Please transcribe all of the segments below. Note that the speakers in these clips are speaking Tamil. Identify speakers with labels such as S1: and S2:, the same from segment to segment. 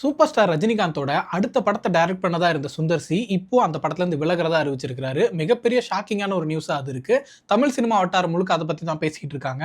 S1: சூப்பர் ஸ்டார் ரஜினிகாந்தோட அடுத்த படத்தை டைரக்ட் பண்ணதா இருந்த சுந்தர் சி இப்போ அந்த படத்துல இருந்து விலகிறதா அறிவிச்சிருக்காரு. மிகப்பெரிய ஷாக்கிங்கான ஒரு நியூஸா அது இருக்கு. தமிழ் சினிமா வட்டாரம் முழுக்க அதை பத்தி தான் பேசிக்கிட்டு இருக்காங்க.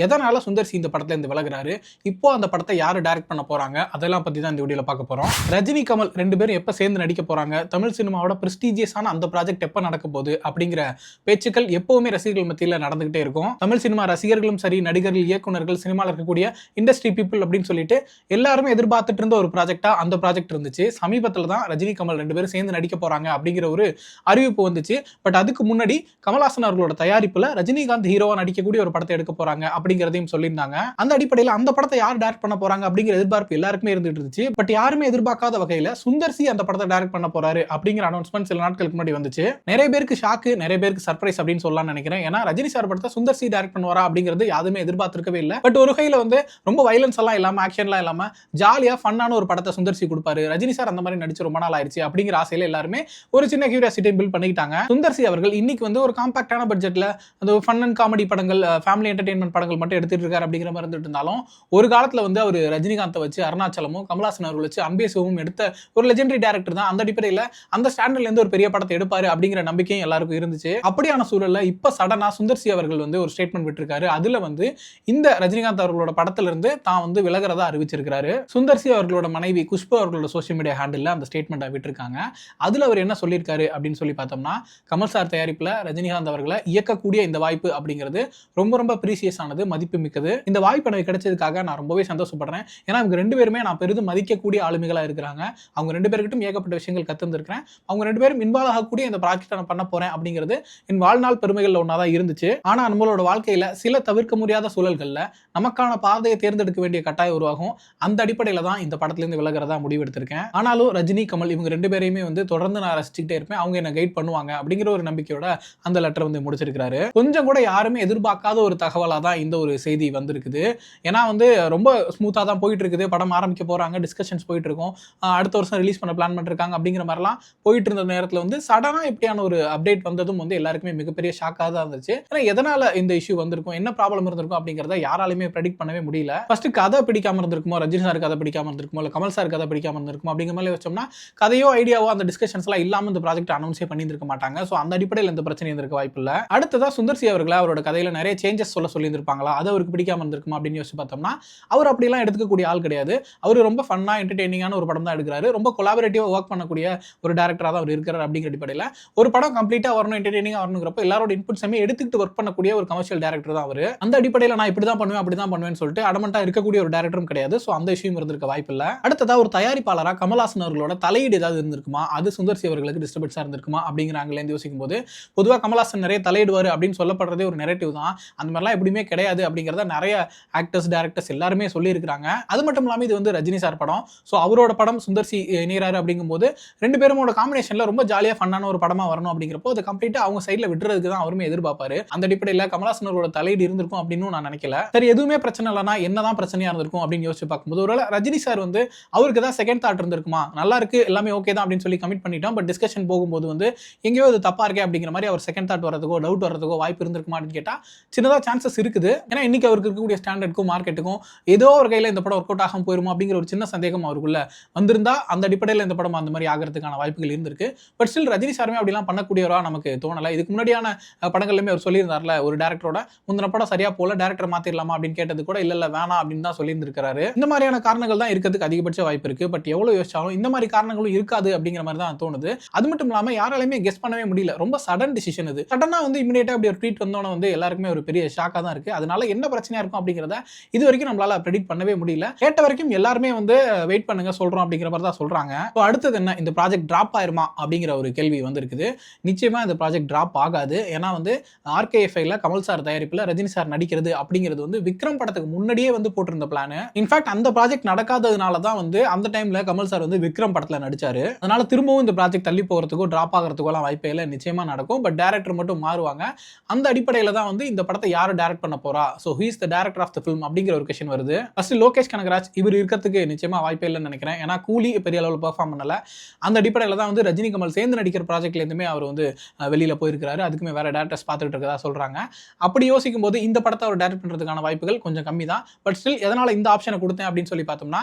S1: எதனால சுந்தர் சி இந்த படத்துல இருந்து விலகுறாரு, இப்போ அந்த படத்தை யாரு டைரக்ட் பண்ண போறாங்க, அதெல்லாம் பத்தி தான் இந்த வீடியோல பார்க்க போறோம். ரஜினி கமல் ரெண்டு பேரும் எப்ப சேர்ந்து நடிக்க போறாங்க, தமிழ் சினிமாவோட பிரஸ்டீஜியஸான அந்த ப்ராஜெக்ட் எப்ப நடக்க போகுது அப்படிங்கிற பேச்சுக்கள் எப்பவுமே ரசிகர்கள் மத்தியில் நடந்துகிட்டே இருக்கும். தமிழ் சினிமா ரசிகர்களும் சரி, நடிகர்கள், இயக்குநர்கள், சினிமாவில் இருக்கக்கூடிய இண்டஸ்ட்ரி பீப்புள் அப்படின்னு சொல்லிட்டு எல்லாருமே எதிர்பார்த்துட்டு இருந்த ஒரு ப்ராஜெக்ட் அந்த ப்ராஜெக்ட் இருந்துச்சு. சமீபத்தில் தான் ரஜினி கமல் ரெண்டு பேரும் சேர்ந்து நடிக்க போறாங்க அப்படிங்கிற ஒரு அறிவிப்பு வந்துச்சு. பட் அதுக்கு முன்னாடி கமல்ஹாசன் அவர்களோட தயாரிப்புல ரஜினிகாந்த் ஹீரோவா நடிக்கக்கூடிய ஒரு படத்தை எடுக்க போறாங்க அப்படிங்கிறதையும் சொல்லியிருந்தாங்க. அந்த அடிப்படையில் அந்த படத்தை யார் டைரக்ட் பண்ண போறாங்க அப்படிங்கிற எதிர்பார்ப்பு எல்லாருக்குமே இருந்துட்டு இருந்துச்சு. பட் யாருமே எதிர்பார்க்காத வகையில சுந்தர் சி அந்த படத்தை டைரக்ட் பண்ண போறாரு அப்படிங்கிற அனௌன்ஸ்மெண்ட் சில நாட்களுக்கு முன்னாடி வந்துச்சு. நிறைய பேருக்கு ஷாக்கு, நிறைய பேருக்கு சர்ப்ரைஸ் அப்படின்னு சொல்லலாம் நினைக்கிறேன். ஏன்னா ரஜினி சார் படத்தை சுந்தர் சி டைரக்ட் பண்ணுவாரா அப்படிங்கிறது யாருமே எதிர்பார்த்திருக்கவே இல்லை. பட் ஒரு வகையில வந்து ரொம்ப வயலன்ஸ் எல்லாம் இல்லாம, ஆக்ஷன்லாம் இல்லாம ஜாலியா ஃபன்னான ஒரு படத்தை சுந்தர் சி கொடுப்பாரு. ரஜினி சார் அந்த மாதிரி நடிச்சு ரொம்ப நாள் ஆயிருச்சு அப்படிங்கிற ஆசையில எல்லாருமே ஒரு சின்ன கியூரியாசிட்டி பில்ட் பண்ணிட்டாங்க. சுந்தர் சி அவர்கள் இன்னைக்கு வந்து ஒரு காம்பாக்டான பட்ஜெட்ல அந்த ஃபன் அண்ட் காமெடி படங்கள், ஃபேமிலி என்டர்டெயின்மெண்ட் படங்கள் மட்டும் எடுத்துட்டு இருக்காரு அப்படிங்கிற மாதிரி இருந்துட்டு இருந்தாலும், ஒரு காலத்துல வந்து அவர் ரஜினிகாந்தை வச்சு அருணாச்சலமும் கமல்ஹாசன் அவர்கள் வச்சு அன்பே சிவமும் எடுத்த ஒரு லெஜெண்டரி டைரக்டர் தான். அந்த அடிப்படையில் அந்த ஸ்டாண்டர்ட்ல இருந்து ஒரு பெரிய படத்தை எடுப்பாரு அப்படிங்கிற நம்பிக்கையும் எல்லாருக்கும் இருந்துச்சு. அப்படியான சூழல்ல இப்ப சடனா சுந்தர் சி அவர்கள் வந்து ஒரு ஸ்டேட்மெண்ட் விட்டுருக்காரு. அதுல வந்து இந்த ரஜினிகாந்த் அவர்களோட படத்துல இருந்து தான் வந்து விலகிறதா அறிவிச்சிருக்காரு. சுந்தர் சி அவர்களோட மனைவி குஷ்பு அவர்களோட சோஷியல் மீடியா ஹேண்டில் அந்த ஸ்டேட்மெண்ட்டை விட்டுருக்காங்க. அதுல அவர் என்ன சொல்லியிருக்காரு அப்படின்னு சொல்லி பார்த்தோம்னா, கமல் சார் தயாரிப்புல ரஜினிகாந்த் அவர்களை இயக்கக்கூடிய இந்த வாய்ப்பு அப்படிங்கிறது ரொம்ப ரொம்ப ப்ரீசியஸ் ஆனது, மதிப்பு மிக்கது. இந்த வாய்ப்பு எனக்கு கிடைச்சதுக்காக நான் ரொம்பவே சந்தோஷப்படுறேன். ஏன்னா அவங்க ரெண்டு பேருமே நான் பெரிதும் மதிக்கக்கூடிய ஆளுமைகளா இருக்கிறாங்க. அவங்க ரெண்டு பேருக்கிட்டும் ஏகப்பட்ட விஷயங்கள் கத்துருக்கிறேன். அவங்க ரெண்டு பேரும் இன்வால்வ் ஆகக்கூடிய இந்த ப்ராஜெக்ட் நான் பண்ண போறேன் அப்படிங்கிறது என் வாழ்நாள் பெருமைகள் ஒன்றா தான் இருந்துச்சு. ஆனா நம்மளோட வாழ்க்கையில சில தவிர்க்க முடியாத சூழல்கள்ல நமக்கான பாதையை தேர்ந்தெடுக்க வேண்டிய கட்டாயம் உருவாகும். அந்த அடிப்படையில தான் இந்த படத்துல இருந்து விலகிறதா முடிவெடுத்திருக்கேன். ஆனாலும் ரஜினி கமல் இவங்க ரெண்டு பேரையுமே வந்து தொடர்ந்து நான் ரசிச்சுக்கிட்டே இருப்பேன், அவங்க என்ன கைட் பண்ணுவாங்க அப்படிங்கிற ஒரு நம்பிக்கையோட அந்த லெட்டர் வந்து முடிச்சிருக்காரு. கொஞ்சம் கூட யாருமே எதிர்பார்க்காத ஒரு தகவலா தான் இந்த ஒரு செய்தி வந்திருக்குது. ஏன்னா வந்து ரொம்ப ஸ்மூத்தா தான் போயிட்டு இருக்குது. படம் ஆரம்பிக்க போறாங்க, டிஸ்கஷன்ஸ் போயிட்டு இருக்கும், அடுத்த வருஷம் ரிலீஸ் பண்ண பிளான் பண்ணிருக்காங்க அப்படிங்கிற மாதிரிலாம் போயிட்டு இருந்த நேரத்தில் வந்து சடனா இப்படியான ஒரு அப்டேட் வந்ததும் வந்து எல்லாருக்குமே மிகப்பெரிய ஷாக்காக தான் இருந்துச்சு. ஏன்னா எதனால இந்த இஷ்யூ வந்திருக்கும், என்ன ப்ராப்ளம் இருந்திருக்கும் அப்படிங்கிறத யாராலுமே ப்ரெடிக்ட் பண்ணவே முடியல. ஃபர்ஸ்ட் கதை பிடிக்காம இருந்திருக்குமோ, ரஜினி சார் கதை பிடிக்காம இருந்திருக்குமோ, இல்லை கமல் சார் கதை பிடிக்காம இருந்திருக்குமோ அப்படிங்கிற மாதிரி வச்சோம்னா கதையோ ஐடியாவோ அந்த டிஸ்கஷன்ஸ்லாம் இல்லாமல் இந்த ப்ராஜெக்ட் அனௌன்ஸே பண்ணியிருக்க மாட்டாங்க. ஸோ அந்த அடிப்படையில் இந்த பிரச்சனை இருந்திருக்க வாய்ப்பு இல்லை. அடுத்ததா சுந்தர் சி அவர்களை அவரோட கதையில நிறைய சேஞ்சஸ் சொல்லியிருந்திருப்பாங்களா, அது அவருக்கு பிடிக்காம இருந்திருக்குமா அப்படின்னு யோசிச்சு பார்த்தோம்னா, அவர் அப்படிலாம் எடுத்துக்கக்கூடிய ஆள் கிடையாது. அவர் ரொம்ப ஃபன்னா என்டர்டெய்னிங்கான ஒரு படம் தான் எடுக்கிறாரு. ரொம்ப கொலாபரேட்டிவா ஒர்க் பண்ணக்கூடிய ஒரு டேரக்டரா தான் அவர் இருக்கிறார். அப்படிங்கிற அடிப்படையில் ஒரு படம் கம்ப்ளீட்டா வரணும், என்டர்டெய்னிங்கா வரணுங்கிறப்ப எல்லாரோட இன்புட்ஸுமே எடுத்துக்கிட்டு ஒர்க் பண்ணக்கூடிய ஒரு கமர்ஷியல் டேரக்டர் தான் அவர். அந்த அடிப்படையில் நான் இப்படி தான் பண்ணுவேன், அப்படி தான் பண்ணுவேன்னு சொல்லிட்டு அடமண்டா இருக்கக்கூடிய ஒரு டேரக்டரும் கிடையாது. ஸோ அந்த விஷயம் இருந்திருக்க வாய்ப்பு இல்லை. அடுத்ததா ஒரு தயாரிப்பாளரா கமல்ஹாசன் அவர்களோட தலையீடு ஏதாவது இருந்திருக்குமா, அது சுந்தர் சி அவர்களுக்கு டிஸ்டர்பன்ஸா இருந்திருக்குமா அப்படிங்கிற ஆங்கிலேருந்து யோசிக்கும் போது, பொதுவாக கமல்ஹாசன் நிறைய தலையிடுவார் அப்படின்னு சொல்லப்படுறதே ஒரு நெரேட்டிவ் தான். அந்த மாதிரிலாம் எப்படியுமே கிடையாது அப்படிங்கிறத நிறைய ஆக்டர்ஸ், டேரக்டர்ஸ் எல்லாருமே சொல்லியிருக்காங்க. அது மட்டும் இல்லாமல் இது வந்து ரஜினி சார் படம். ஸோ அவரோட படம் சுந்தர் சி இணையறாரு அப்படிங்கும்போது ரெண்டு பேருமோட காம்பினேஷன்ல ரொம்ப ஜாலியாக ஃபன்னான ஒரு படமா வரணும் அப்படிங்கிறப்போ அதை கம்ப்ளீட்டா அவங்க சைடில் விட்டுறதுக்கு தான் அவருமே எதிர்பார்ப்பாரு. அந்த அடிப்படையில் கமல்ஹாசன் அவரோட தலையீடு இருந்திருக்கும் அப்படின்னு நான் நினைக்கல. சரி, எதுவுமே பிரச்சனை இல்லைனா என்னதான் பிரச்சனையா இருந்திருக்கும் அப்படின்னு யோசிச்சு பார்க்கும்போது, ஒருவேளை ரஜினி சார் வந்து அவருக்கு தான் செகண்ட் தாட் இருந்திருக்குமா, நல்லா இருக்கு எல்லாமே ஓகே தான் அப்படின்னு சொல்லி கமிட் பண்ணிட்டோம், பட் டிஸ்கஷன் போகும்போது வந்து எங்கேயோ அது தப்பா இருக்கே அப்படிங்கிற மாதிரி அவர் செகண்ட் தாட் வரதுக்கோ, டவுட் வரதுக்கோ வாய்ப்பு இருந்திருக்குமா அப்படின்னு கேட்டா சின்னதா சான்சஸ் இருக்குது. ஏன்னா இன்னைக்கு அவருக்கு இருக்கக்கூடிய ஸ்டாண்டர்டுக்கும் மார்க்கெட்டுக்கும் ஏதோ ஒரு கையில இந்த படம் ஒர்க் அவுட் ஆகாம போயிருமா அப்படிங்கிற ஒரு சின்ன சந்தேகம் அவருக்குள்ள வந்திருந்தா அந்த அடிப்படையில் இந்த படம் அந்த மாதிரி ஆகிறதுக்கான வாய்ப்புகள் இருந்திருக்கு. பட் ஸ்டில் ரஜினி சாருமே அப்படிலாம் பண்ணக்கூடியவரா நமக்கு தோணலை. இதுக்கு முன்னாடியான படங்கள்லையுமே அவர் சொல்லியிருந்தார்ல, ஒரு டேரக்டரோட முந்தின படம் சரியா போல, டேரக்டர் மாத்திரலாமா அப்படின்னு கேட்டது கூட இல்ல வேணாம் அப்படின்னு தான் சொல்லியிருந்திருக்காரு. இந்த மாதிரியான காரணங்கள் தான் இருக்கிறதுக்கு அதிகபட்ச வாய்ப்பு இருக்கு. பட் எவ்வளவு யோசிச்சாலும் இந்த மாதிரி காரணங்களும் இருக்காது அப்படிங்கிற மாதிரி தான் தோணுது. அது மட்டும் இல்லாம யாராலையுமே கெஸ் பண்ணவே முடியல. ரொம்ப சடன் டிசிஷன் இது. சடனா வந்து இமிடியேட்டா அப்படி ஒரு ட்வீட் வந்தோன வந்து எல்லாருக்குமே ஒரு பெரிய ஷாக்கா தான் இருக்கு. அதனால என்ன பிரச்சனையா இருக்கும் அப்படிங்கறத இது வரைக்கும் நம்மளால ப்ரெடிக்ட் பண்ணவே முடியல. கேட்ட வரைக்கும் எல்லாருமே வந்து வெயிட் பண்ணுங்க சொல்றோம் அப்படிங்கிற மாதிரி தான் சொல்றாங்க. இப்போ அடுத்தது என்ன, இந்த ப்ராஜெக்ட் டிராப் ஆயிருமா அப்படிங்கிற ஒரு கேள்வி வந்திருக்குது. நிச்சயமா இந்த ப்ராஜெக்ட் டிராப் ஆகாது. ஏன்னா வந்து RKFI-ல கமல் சார் தயாரிப்புல ரஜினி சார் நடிக்கிறது அப்படிங்கிறது வந்து விக்ரம் படத்துக்கு முன்னாடியே வந்து போட்டிருந்த பிளான். இன்ஃபேக்ட் அந்த ப்ராஜெக்ட் நடக்காததுனால தான் வந்து அந்த டைம்ல கமல் சார் வந்து விக்ரம் படத்துல நடிச்சாரு. அதனால திரும்பவும் இந்த ப்ராஜெக்ட் தள்ளி போகிறதுக்கோ டிராப் ஆகிறதுக்கோ வாய்ப்பே இல்லை. நிச்சயமா நடக்கும். பட் டைரக்டர் மட்டும் மாறுவாங்க. அந்த அடிப்படையில் தான் வந்து இந்த படத்தை யாரு டைரக்ட் பண்ண போறா, so who is the director of the film அப்படிங்கிற ஒரு கொஸ்டின் வருது. ஃபர்ஸ்ட் லோகேஷ் கனகராஜ் இவர் இருக்கிறதுக்கு நிச்சயமா வாய்ப்பே இல்லைன்னு நினைக்கிறேன். ஏன்னா கூலி பெரிய அளவில் பெர்ஃபார்ம் பண்ணல. அந்த அடிப்படையில் தான் வந்து ரஜினி கமல் சேர்ந்து நடிக்கிற ப்ராஜெக்ட்ல இருந்துமே அவர் வந்து வெளியில போயிருக்காரு. அதுக்குமே வேற டேரக்டர்ஸ் பார்த்துட்டு இருக்கதா சொல்றாங்க. அப்படி யோசிக்கும் போது இந்த படத்தை அவர் டைரக்ட் பண்றதுக்கான வாய்ப்புகள் கொஞ்சம் கம்மி தான். பட் ஸ்டில் எதனால இந்த ஆப்ஷனை கொடுத்தேன் அப்படின்னு சொல்லி பார்த்தோம்னா,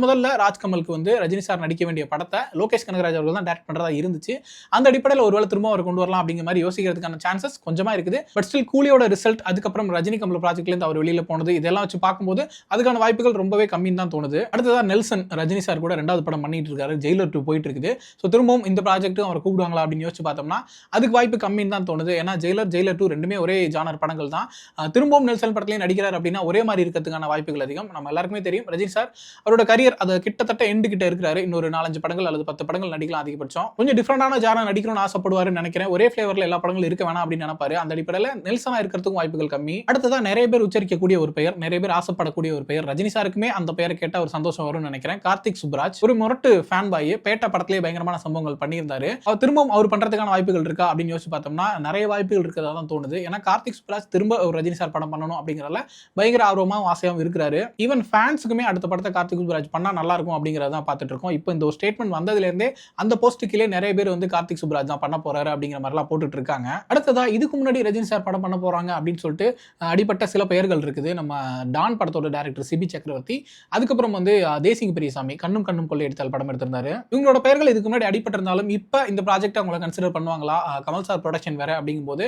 S1: முதல்ல ராஜ்கமலுக்கு வந்து ரஜினி சார் நடிக்க வேண்டிய படத்தை லோகேஷ் கனகராஜ் அவர்கள் தான் டைரக்ட் பண்றதா இருந்துச்சு. அந்த அடிப்படையில் ஒருவேளை திரும்ப அவர் கொண்டு வரலாம் அப்படிங்கிற மாதிரி யோசிக்கிறதுக்கான சான்சஸ் கொஞ்சமா இருக்குது. பட் ஸ்டில் கூலியோட ரிசல்ட், அதுக்கப்புறம் ரஜினி கமல் ப்ராஜெக்ட்ல இருந்து அவர் வெளியில போனது, இதெல்லாம் வச்சு பார்க்கும்போது அதுக்கான வாய்ப்புகள் ரொம்பவே கம்மின்னு தான் தோணுது. அடுத்ததா நெல்சன் ரஜினி சார் கூட 2வது படம் பண்ணிட்டு இருக்காரு. ஜெயிலர் 2 போயிட்டு இருக்குது. ஸோ திரும்பவும் இந்த ப்ராஜெக்ட்டும் அவர் கூப்பிடுவாங்களா அப்படின்னு யோசிச்சு பார்த்தோம்னா அதுக்கு வாய்ப்பு கம்மின்னு தான் தோணுது. ஏன்னா ஜெயிலர் 2 ரெண்டுமே ஒரே ஜானர் படங்கள் தான். திரும்பவும் நெல்சன் படத்துலேயும் நடிக்கிறார் அப்படின்னா ஒரே மாதிரி இருக்கிறதுக்கான வாய்ப்புகள் அதிகம். நம்ம எல்லாருக்குமே தெரியும் ரஜினி சார் அவரோட கரியர் அது கிட்டத்தட்ட எண்டு கிட்ட இருக்கிறாரு. இன்னொரு 4-5 படங்கள் அல்லது 10 படங்கள் நடிக்கலாம் அதிகபட்சம். கொஞ்சம் டிஃப்ரெண்டான ஜானர் நடிக்கணும்னு ஆசைப்படுவாருன்னு நினைக்கிறேன். ஒரே ஃபிளேவர்ல எல்லா படங்களும் இருக்க வேணாம் அப்படின்னு நினைப்பாரு. அந்த அடிப்படையில் நெல்சனா இருக்கிறதுக்கும் வாய்ப்புகள் கம்மி. அடுத்ததான் நிறைய பேர் உச்சரிக்கக்கூடிய ஒரு பெயர், நிறைய பேர் ஆசைப்படக்கூடிய ஒரு பெயர், ரஜினி சாருக்குமே அந்த பெயரை கேட்டால் ஒரு சந்தோஷம் வரும்னு நினைக்கிறேன். கார்த்திக் சுப்ராஜ் ஒரு முரட்டு ஃபேன் பாய், பேட்ட படத்திலேயே பயங்கரமான சம்பவங்கள் பண்ணியிருந்தாரு. அவர் திரும்பவும் அவர் பண்றதுக்கான வாய்ப்புகள் இருக்கா அப்படின்னு யோசிச்சு பார்த்தோம்னா நிறைய வாய்ப்புகள் இருக்கிறதா தான் தோணுது. ஏன்னா கார்த்திக் சுப்ராஜ் திரும்ப ஒரு ரஜினி சார் படம் பண்ணணும் அப்படிங்கிறதுல பயங்கர ஆர்வமாகவும் ஆசையாகவும் இருக்கிறாரு. ஈவன் ஃபேன்ஸுக்குமே அடுத்த படத்தை கார்த்திக் சுப்ராஜ் பண்ணா நல்லா இருக்கும் அப்படிங்கிறத பார்த்துட்டு இருக்கோம். இப்போ இந்த ஒரு ஸ்டேட்மெண்ட் வந்ததுல இருந்தே அந்த போஸ்ட்டுக்கிலே நிறைய பேர் வந்து கார்த்திக் சுப்ராஜ் தான் பண்ண போறாரு அப்படிங்கிற மாதிரிலாம் போட்டுட்டு இருக்காங்க. அடுத்ததா இதுக்கு முன்னாடி ரஜினி சார் படம் பண்ண போறாங்க அப்படின்னு சொல்லிட்டு அடிப்பட்ட சில பெயர்கள் இருக்குது. நம்ம டான் படத்தோட டைரக்டர் சிபி சக்கரவர்த்தி, அதுக்கப்புறம் வந்து தேசிங் பெரியசாமி கண்ணும் கண்ணும் கொள்ளையடித்தால் படம் எடுத்திருந்தாரு. இவங்களோட பெயர்கள் இதுக்கு முன்னாடி அடிபட்டிருந்தாலும் இப்போ இந்த ப்ராஜெக்ட் அவங்களை கன்சிடர் பண்ணுவாங்களா, கமல் சார் ப்ரொடக்ஷன் வேற அப்படிங்கும்போது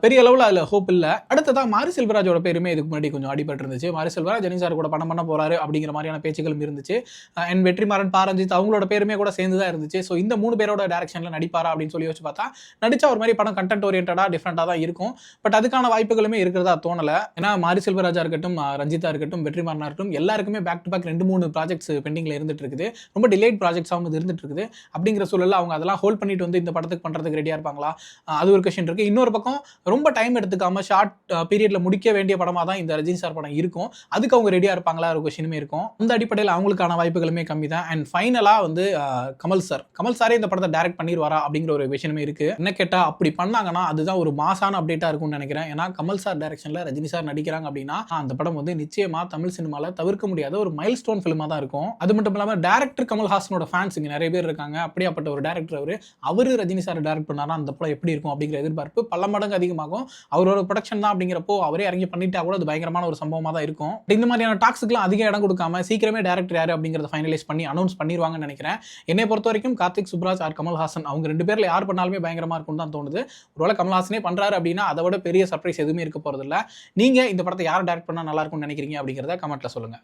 S1: பெரிய அளவில் அதில் ஹோப் இல்லை. அடுத்ததா மாரி செல்வராஜோட பேருமே இதுக்கு முன்னாடி கொஞ்சம் அடிபட்டு இருந்துச்சு. மாரி செல்வராஜ் ரஜினி சார் கூட படம் பண்ண போறாரு அப்படிங்கிற மாதிரியான பேச்சுகளும் இருந்துச்சு. அண்ட் வெற்றிமாறன், பாரஞ்சித் அவங்களோட பேருமே கூட சேர்ந்து தான் இருந்துச்சு. ஸோ இந்த 3 பேரோட டைரக்ஷன்ல நடிப்பாரா அப்படின்னு சொல்லி யோசிச்சு பார்த்தா நடிச்சா ஒரு மாதிரி படம் கண்டென்ட் ஓரியன்டா டிஃப்ரெண்டா தான் இருக்கும். பட் அதுக்கான வாய்ப்புகளுமே இருக்கிறதா தோணல. ஏன்னா மாரி செல்வராஜா இருக்கட்டும், ரஞ்சிதா இருக்கட்டும், வெற்றிமாறனா இருக்கட்டும், எல்லாருக்குமே பேக் டு பேக் 2-3 ப்ராஜெக்ட்ஸ் பெண்டிங்ல இருந்துட்டு இருக்குது. ரொம்ப டிலேட் ப்ராஜெக்ட்ஸாகவும் இருந்துட்டு இருக்குது. அப்படிங்கிற சூழல்ல அவங்க அதெல்லாம் ஹோல்ட் பண்ணிட்டு வந்து இந்த படத்துக்கு பண்றதுக்கு ரெடியா இருப்பாங்களா, அது ஒரு கொஸ்டின் இருக்கு. இன்னொரு பக்கம் ரொம்ப டைம் எடுத்துக்காம ஷார்ட் பீரியட்ல முடிக்க வேண்டிய படமா தான் இந்த ரஜினி சார் படம் இருக்கும். அதுக்கு அவங்க ரெடியா இருப்பாங்களா ஒரு கொஸ்டினுமே இருக்கும். அந்த அடிப்படையில் அவங்களுக்கான வாய்ப்புகளுமே கம்மி தான். அண்ட் ஃபைனலா வந்து கமல் சாரே இந்த படத்தை டைரக்ட் பண்ணிடுவாரா அப்படிங்கிற ஒரு விஷயமே இருக்கு. என்ன கேட்டா அப்படி பண்ணாங்கன்னா அதுதான் ஒரு மாசான அப்டேட்டா இருக்கும்னு நினைக்கிறேன். ஏன்னா கமல் சார் டைரக்ஷன்ல ரஜினி சார் நடிக்கிறாங்க அப்படின்னா அந்த படம் வந்து நிச்சயமா தமிழ் சினிமால தவிர்க்க முடியாத ஒரு மைல்ஸ்டோன் ஃபிலிமா தான் இருக்கும். அது மட்டும் இல்லாம டைரக்டர் கமல்ஹாசனோட ஃபேன்ஸ் இங்க நிறைய பேர் இருக்காங்க. அப்படியாப்பட்ட ஒரு டைரக்டர் அவரு ரஜினி சார் டைரக்ட் பண்ணாரா அந்த படம் எப்படி இருக்கும் அப்படிங்கிற எதிர்பார்ப்பு பல மடங்கு அதிகமாகும். அவரோட ப்ரொடக்ஷன் தான் அப்படிங்கிறப்போ அவரே இறங்கி பண்ணிட்டா கூட அது பயங்கரமான ஒரு சம்பவமா தான் இருக்கும். இந்த மாதிரியான டாக்ஸ்க்குலாம் அதிக இடம் கொடுக்காம சீக்கிரமே டைரக்டர் யாரு அப்படிங்கறத ஃபைனலைஸ் பண்ணி அனௌன்ஸ் பண்ணிடுவாங்கன்னு நினைக்கிறேன். என்னை பொறுத்த வரைக்கும் கார்த்திக் சுப்ராஜ் ஆர் கமல்ஹாசன் அவங்க 2 பேர்ல யார் பண்ணாலுமே பயங்கரமா இருக்கும்னு தான் தோணுது. ஒருவேளை கமல்ஹாசனே பண்றாரு அப்படின்னா அதை விட பெரிய சர்ப்ரைஸ் எதுவுமே இருக்க போறது இல்லை. நீங்க இந்த படத்தை யார் டைரக்ட் பண்ணா நல்லா இருக்கும்னு நினைக்கிறீங்க அப்படிங்கிறத கமெண்ட்ல சொல்லுங்க.